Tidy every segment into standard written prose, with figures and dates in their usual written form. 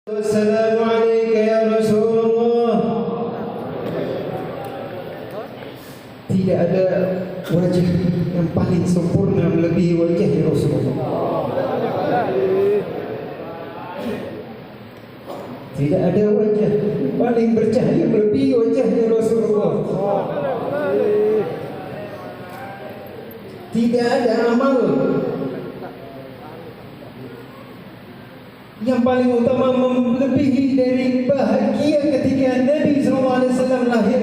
Assalamualaikum ya Rasulullah. Tidak ada wajah yang paling sempurna melebihi wajah Rasulullah. Tidak ada wajah paling bercahaya melebihi wajah Rasulullah. Tidak ada amal yang paling utama melebihi dari bahagia ketika Nabi SAW lahir.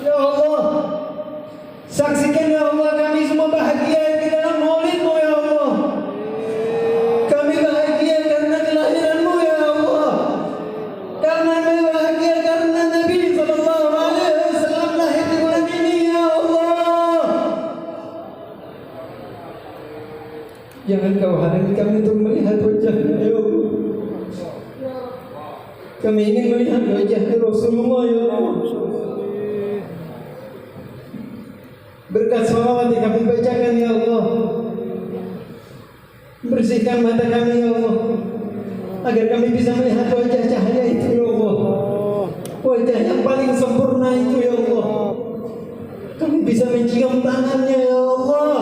Ya Allah, saksikan ya Allah, kami semua bahagia di dalam maulid-Mu ya Allah. Kami bahagia karena kelahiran-Mu ya Allah. Karena kami bahagia karena Nabi SAW lahir di bulan ini ya Allah. Jangan Kau halangi kami untuk melihat wajah-Nya ya Allah. Kami ingin melihat wajah Rasulullah ya Allah. Berkat salawat yang kami bacakan ya Allah, bersihkan mata kami ya Allah, agar kami bisa melihat wajah cahaya itu ya Allah. Wajah yang paling sempurna itu ya Allah. Kami bisa mencium tangannya ya Allah.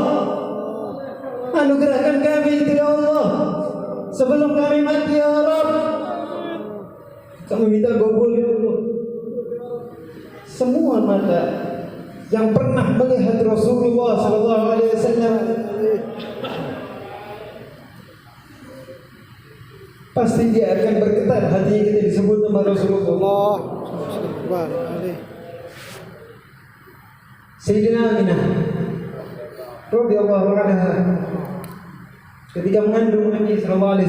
Anugerahkan kami itu ya Allah, sebelum kami mati ya Rabb. Kami minta gobul ya Allah. Semua mata yang pernah melihat Rasulullah SAW pasti dia akan bergetar hatinya kita disebut nama Rasulullah. Sayyidina Aminah radhiyallahu anha ketika mengandung Nabi SAW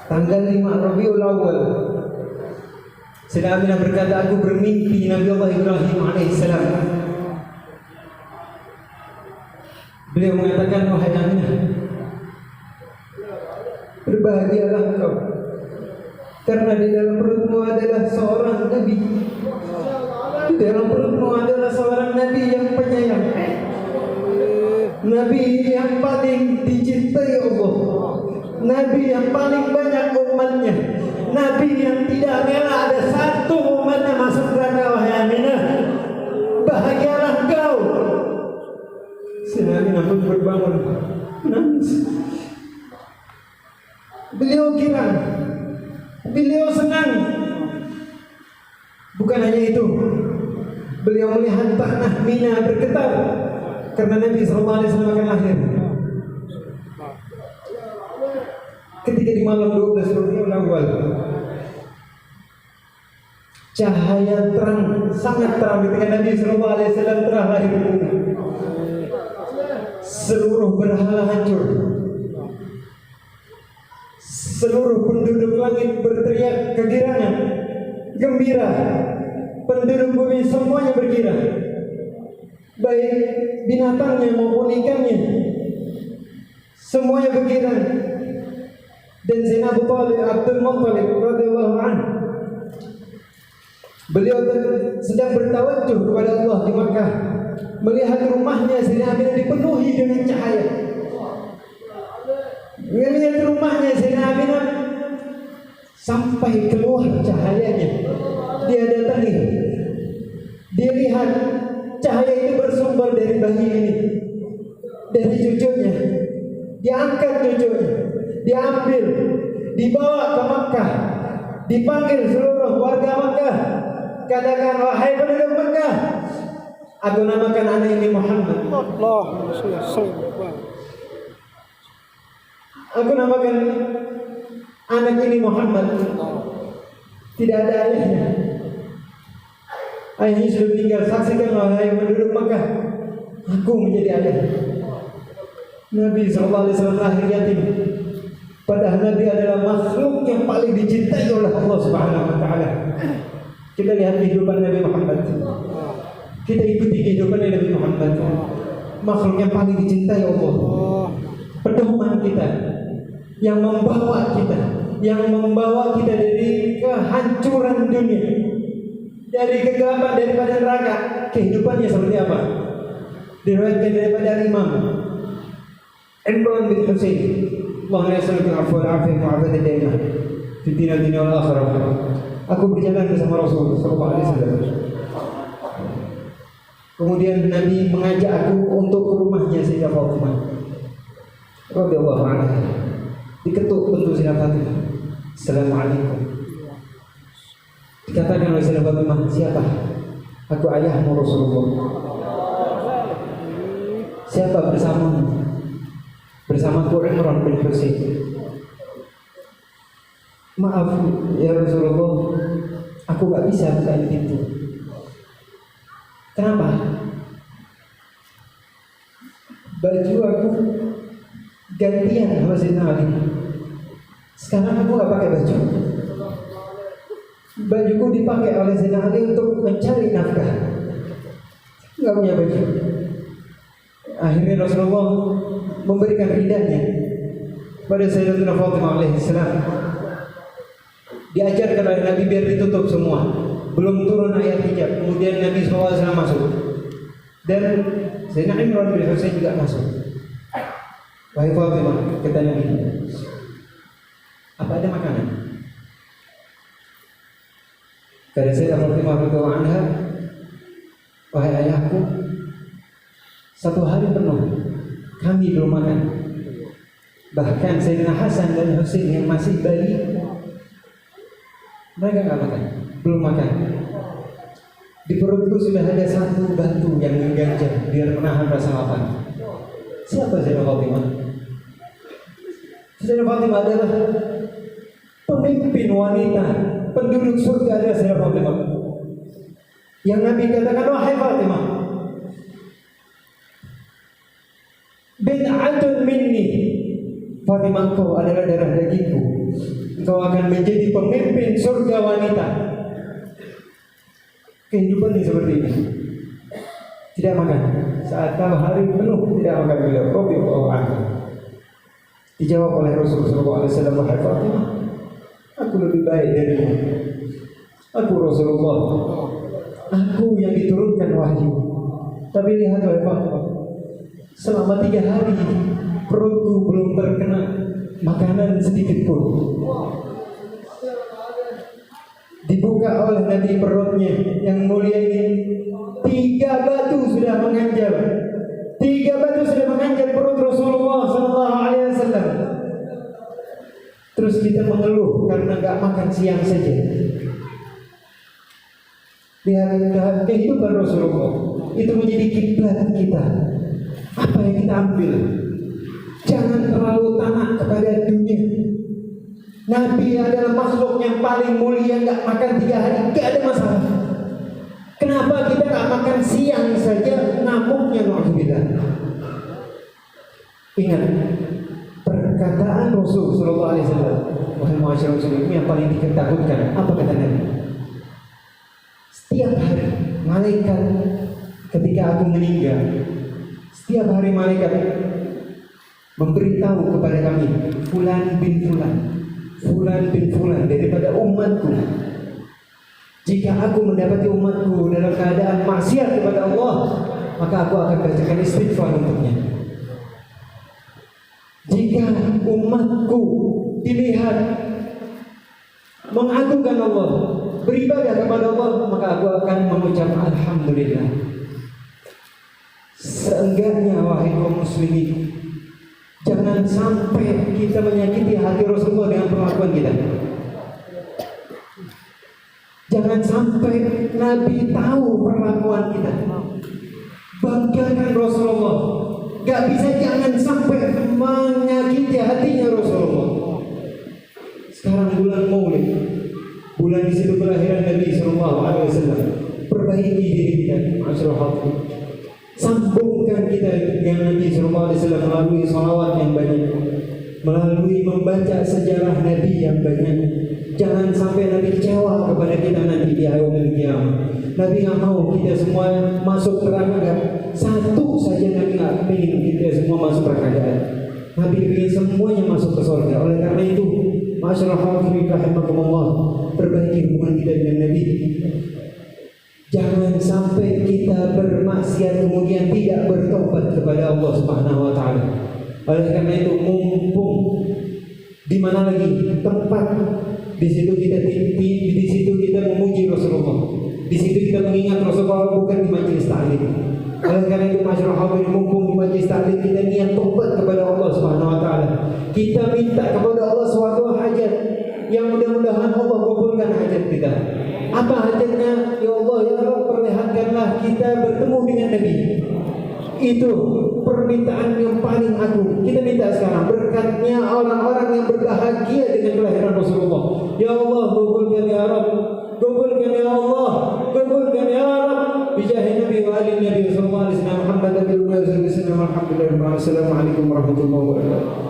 tanggal 5 Rabiul Awal, Sayyidina Aminah berkata, aku bermimpi Nabi Allah Ibrahim alaihissalam. Beliau mengatakan, wahai Aminah, berbahagialah engkau, karena di dalam perutmu adalah seorang Nabi. Di dalam perutmu adalah seorang Nabi yang penyayang, Nabi yang paling dicintai Allah, Nabi yang paling banyak umatnya, Nabi yang tidak rela ada satu umatnya masuk neraka. Wahai Aminah, bahagialah engkau. Sayyidina Aminah pun berbangun menangis. Beliau girang, beliau senang. Bukan hanya itu, beliau melihat tanah Mina bergetar karena Nabi SAW akan lahir. Ketika di malam 12 Rabiul Awal, cahaya terang, sangat terang ketika Nabi SAW telah lahir di bumi. Seluruh berhala hancur, seluruh penduduk langit berteriak kegirangan, gembira. Penduduk bumi semuanya bergirang, baik binatangnya maupun ikannya, semuanya bergirang. Dan Sayyidina Abu Thalib Abdul Muttalib radhiyallahu anhu, beliau sedang bertawajuh kepada Allah di Makkah, melihat rumahnya Sayyidina Aminah dipenuhi dengan cahaya. Melihat rumahnya Sayyidina Aminah sampai keluar cahayanya. Dia datangi, dia lihat cahaya itu bersumber dari bayi ini, dari cucunya. Diangkat cucunya, diambil, dibawa ke Makkah, dipanggil seluruh warga Makkah. Katakan, wahai penduduk Makkah, aku namakan anak ini Muhammad. Aku namakan anak ini Muhammad. Tidak ada ayahnya, ayahnya sudah meninggal. Saksikan wahai penduduk Makkah, aku menjadi ayah. Nabi SAW lahir yatim, padahal Nabi adalah makhluk yang paling dicintai oleh Allah Subhanahu Wa Taala. Kita lihat kehidupan Nabi Muhammad, kita ikuti kehidupan Nabi Muhammad, makhluk yang paling dicintai Allah, pedoman kita, yang membawa kita dari kehancuran dunia, dari kegelapan, daripada neraka. Kehidupannya seperti apa? Diriwayatkan daripada Imam Imran bin Husain Allahumma nas'aluka al-'afwa wal-'afiyata wa 'afiyata daimah fi dunya wal akhirah. Aku berjalan bersama Rasul sallallahu alaihi wasallam. Kemudian Nabi mengajak aku untuk ke rumahnya Sayyidah Fatimah radhiyallahu anha. Diketuk pintu Sayyidah Fatimah. Assalamualaikum. Dikatakan oleh Sayyidah Fatimah, siapa? Aku ayahmu Rasulullah. Siapa bersamamu? Bersamaku Imran bin Husain. Maaf ya Rasulullah, aku gak bisa buka pintu. Kenapa? Baju aku gantian sama Sayyidina Ali. Sekarang aku gak pakai baju. Bajuku dipakai oleh Sayyidina Ali untuk mencari nafkah. Gak punya baju. Akhirnya Rasulullah memberikan ridahnya pada Sayyidatina Fatimah alaihissalam. Diajarkan oleh Nabi biar ditutup semua. Belum turun ayat hijab. Kemudian Nabi SAW masuk. Dan Sayyidina Imran bin Husain juga masuk. Wahai Fatimah, kata Nabi, apa ada makanan? Kata Sayyidah Fatimah radhiyallahu anha, wahai ayahku, 1 hari penuh kami belum makan. Bahkan Sayyidina Hasan dan Husain yang masih bayi, mereka nggak makan, belum makan. Di perutku sudah ada 1 batu yang mengganjal biar menahan rasa lapar. Siapa Sayyidah Fatimah? Sayyidah Fatimah adalah pemimpin wanita, penduduk surga adalah Sayyidah Fatimah. Yang Nabi katakan, wahai Fatimah, bid'atun minni. Fatimah, engkau adalah darah dagingku. Engkau akan menjadi pemimpin surga wanita. Kehidupan yang seperti ini. Tidak makan. Saat hari penuh tidak makan beliau. Radhiyallahu anhu. Dijawab oleh Rasulullah SAW, wahai Fatimah, aku lebih baik darimu. Aku Rasulullah. Aku yang diturunkan wahyu. Tapi lihat wahai Fatimah, selama 3 hari perutku belum terkena makanan sedikit pun. Dibuka oleh Nabi perutnya yang mulia ini, 3 batu sudah menganjal. 3 batu sudah menganjal perut Rasulullah SAW. Terus kita mengeluh karena gak makan siang saja. Lihat kehidupan Rasulullah itu menjadi kiblat kita. Apa yang kita ambil? Jangan terlalu tamak kepada dunia. Nabi adalah makhluk yang paling mulia, gak makan 3 hari, gak ada masalah. Kenapa kita gak makan siang saja ngamuknya? Alhamdulillah. Ingat perkataan Rasul sallallahu alaihi wasallam, wahai masyarakat muslimin, yang paling ditakutkan. Apa kata Nabi? Setiap hari malaikat ketika aku meninggal, setiap hari malaikat memberitahu kepada kami, fulan bin fulan, fulan bin fulan daripada umatku. Jika aku mendapati umatku dalam keadaan maksiat kepada Allah, maka aku akan bacakan istighfar untuknya. Jika umatku dilihat mengagungkan Allah, beribadah kepada Allah, maka aku akan mengucap alhamdulillah. Seenggaknya wahai kaum muslimin, jangan sampai kita menyakiti hati Rasulullah dengan perlakuan kita. Jangan sampai Nabi tahu perlakuan kita. Banggakan Rasulullah. Gak bisa, jangan sampai menyakiti hatinya Rasulullah. Sekarang bulan Maulid, bulan di situ kelahiran Nabi Sallallahu Alaihi Wasallam. Perbaiki diri kita, masyarakat. Sambungkan kita dengan Nabi Sallallahu Alaihi Wasallam melalui salawat yang banyak, melalui membaca sejarah Nabi yang banyak. Jangan sampai Nabi kecewa kepada kita nanti di hari kiamat. Nabi nggak mau kita semua masuk neraka. Satu saja Nabi nggak ingin kita semua masuk neraka. Nabi ingin semuanya masuk ke surga. Oleh karena itu, masyarakat rahimakumullah, perbaiki hubungan kita dengan Nabi. Jangan sampai kita bermaksiat kemudian tidak bertobat kepada Allah Subhanahu wa taala. Oleh karena itu, mumpung Di mana lagi tempat di situ kita memuji Rasulullah. Di situ kita mengingat Rasulullah, bukan di majelis taklim. Oleh karena itu masyarakat hadirin, mumpung di majelis taklim kita niat tobat kepada Allah Subhanahu wa taala. Kita minta kepada Allah suatu hajat yang mudah-mudahan Allah kabulkan hajat kita. Apa hajatnya? Ya Allah, ya Rabb, perlihatkanlah kita bertemu dengan Nabi. Itu permintaan yang paling agung. Kita minta sekarang berkatnya orang-orang yang berbahagia dengan kelahiran Rasulullah. Ya Allah, kabulkan ya Rabb, kabulkan ya Allah, kabulkan ya Rabb. Bijahi Nabi wa ali Nabi sallallahu alaihi wasallam Muhammad Nabi wa sallallahu alaihi wasallam. Assalamualaikum warahmatullahi wabarakatuh.